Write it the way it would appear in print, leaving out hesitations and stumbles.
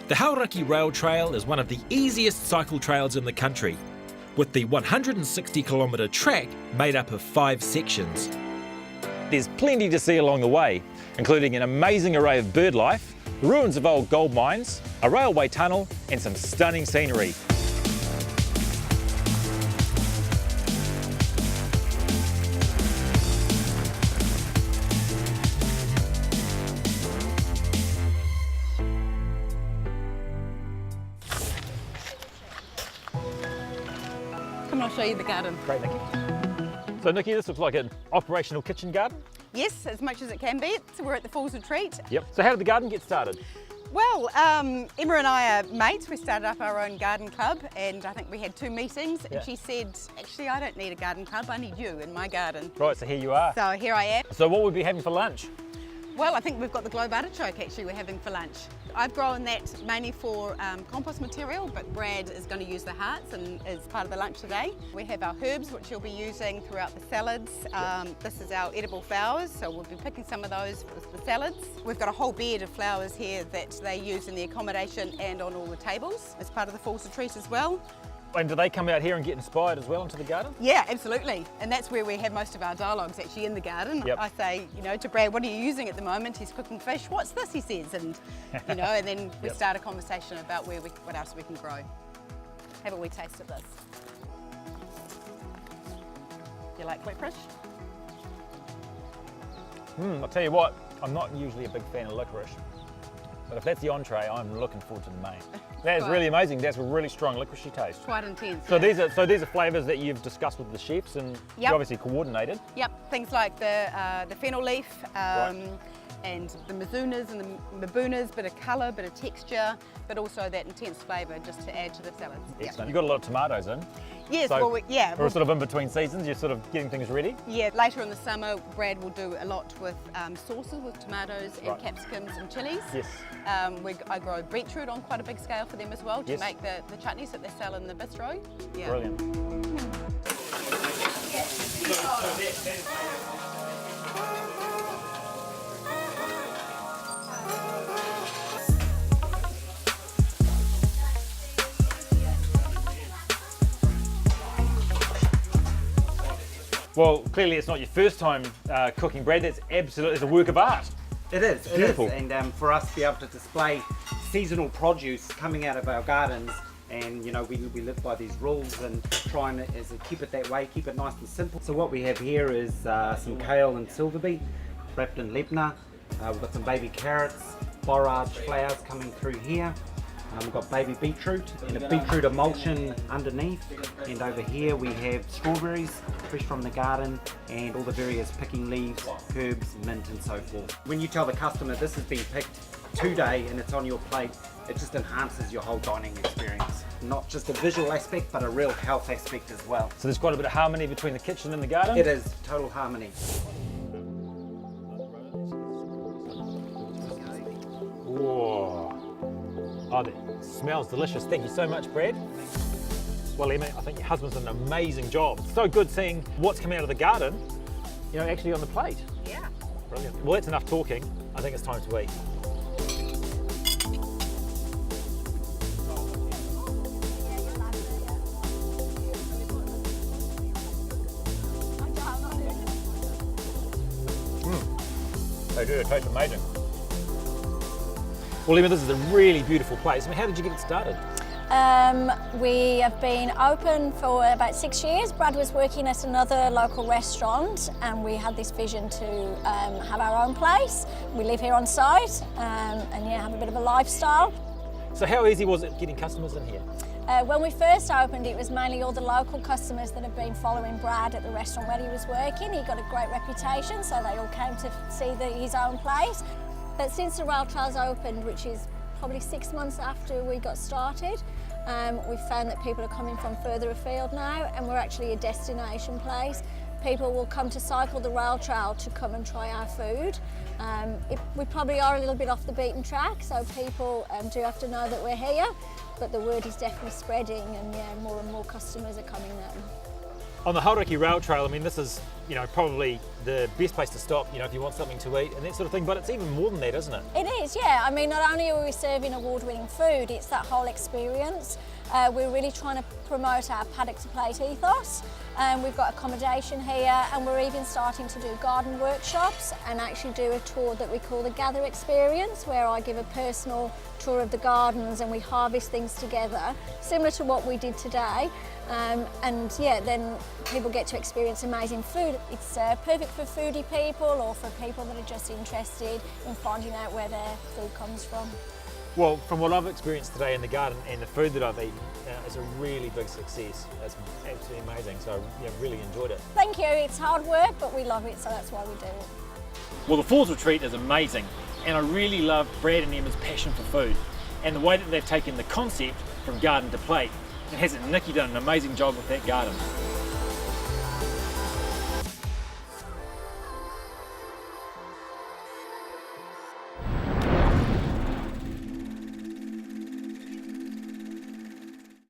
The Hauraki Rail Trail is one of the easiest cycle trails in the country, with the 160-kilometre track made up of 5 sections. There's plenty to see along the way, including an amazing array of bird life, the ruins of old gold mines, a railway tunnel and some stunning scenery. Come on, I'll show you the garden. Great, Nikki. So Nikki, this looks like an operational kitchen garden? Yes, as much as it can be. So we're at the Falls Retreat. Yep. So how did the garden get started? Well, Emma and I are mates. We started up our own garden club, and I think we had 2 meetings. Yeah. And she said, actually, I don't need a garden club, I need you in my garden. Right, so here you are. So here I am. So what would we be having for lunch? Well, I think we've got the globe artichoke actually we're having for lunch. I've grown that mainly for compost material, but Brad is going to use the hearts and is part of the lunch today. We have our herbs, which you'll be using throughout the salads. This is our edible flowers, so we'll be picking some of those for the salads. We've got a whole bed of flowers here that they use in the accommodation and on all the tables as part of the Falls Retreat as well. And do they come out here and get inspired as well into the garden? Yeah, absolutely. And that's where we have most of our dialogues actually in the garden. Yep. I say, to Brad, what are you using at the moment? He's cooking fish. What's this, he says. And, and then we Yep. start a conversation about what else we can grow. Have a wee taste of this. Do you like licorice? I'll tell you what, I'm not usually a big fan of licorice, but if that's the entree, I'm looking forward to the main. That is Right. really amazing. That's a really strong licoricey taste. Quite intense. So yeah. these are flavours that you've discussed with the chefs and you Yep. obviously coordinated. Yep, things like the fennel leaf Right. and the mizunas and the mabunas, bit of colour, bit of texture, but also that intense flavour just to add to the salads. Yep. Excellent. You've got a lot of tomatoes in. Yes, So we're We're sort of in between seasons, you're sort of getting things ready. Yeah, later in the summer, Brad will do a lot with sauces with tomatoes and Right. capsicums and chilies. Yes. I grow beetroot on quite a big scale for them as well to Yes. make the chutneys that they sell in the bistro. Yeah. Brilliant. Well, clearly it's not your first time cooking, Brad. That's absolutely, it's a work of art. It is, Beautiful. and for us to be able to display seasonal produce coming out of our gardens, and we live by these rules and try and keep it that way, keep it nice and simple. So what we have here is some kale and silver beet wrapped in lebna. We've got some baby carrots, borage flowers coming through here. We've got baby beetroot and a beetroot emulsion underneath, and over here we have strawberries fresh from the garden and all the various picking leaves, herbs, mint and so forth. When you tell the customer this has been picked today and it's on your plate, it just enhances your whole dining experience. Not just a visual aspect but a real health aspect as well. So there's quite a bit of harmony between the kitchen and the garden. It is total harmony. Whoa. Oh, that smells delicious. Thank you so much, Brad. Well, Emma, I think your husband's done an amazing job. It's so good seeing what's coming out of the garden, actually on the plate. Yeah. Brilliant. Well, that's enough talking. I think it's time to eat. They do, it tastes amazing. Well, Emma, this is a really beautiful place. I mean, how did you get it started? We have been open for about 6 years. Brad was working at another local restaurant and we had this vision to have our own place. We live here on site and have a bit of a lifestyle. So how easy was it getting customers in here? When we first opened, it was mainly all the local customers that have been following Brad at the restaurant where he was working. He got a great reputation, so they all came to see his own place. But since the rail trail's opened, which is probably 6 months after we got started, we've found that people are coming from further afield now, and we're actually a destination place. People will come to cycle the rail trail to come and try our food. We probably are a little bit off the beaten track, so people do have to know that we're here, but the word is definitely spreading, and more and more customers are coming now. On the Hauraki Rail Trail, I mean, this is, you know, probably the best place to stop, you know, if you want something to eat and that sort of thing, but it's even more than that, isn't it? It is, yeah. I mean, not only are we serving award-winning food, it's that whole experience. We're really trying to promote our paddock to plate ethos. We've got accommodation here, and we're even starting to do garden workshops and actually do a tour that we call the Gather Experience, where I give a personal tour of the gardens and we harvest things together, similar to what we did today. And yeah, then people get to experience amazing food. It's perfect for foodie people or for people that are just interested in finding out where their food comes from. Well, from what I've experienced today in the garden and the food that I've eaten, it's a really big success. It's absolutely amazing, so yeah, really enjoyed it. Thank you. It's hard work, but we love it, so that's why we do it. Well, the Falls Retreat is amazing, and I really love Brad and Emma's passion for food and the way that they've taken the concept from garden to plate. And hasn't Nikki done an amazing job with that garden?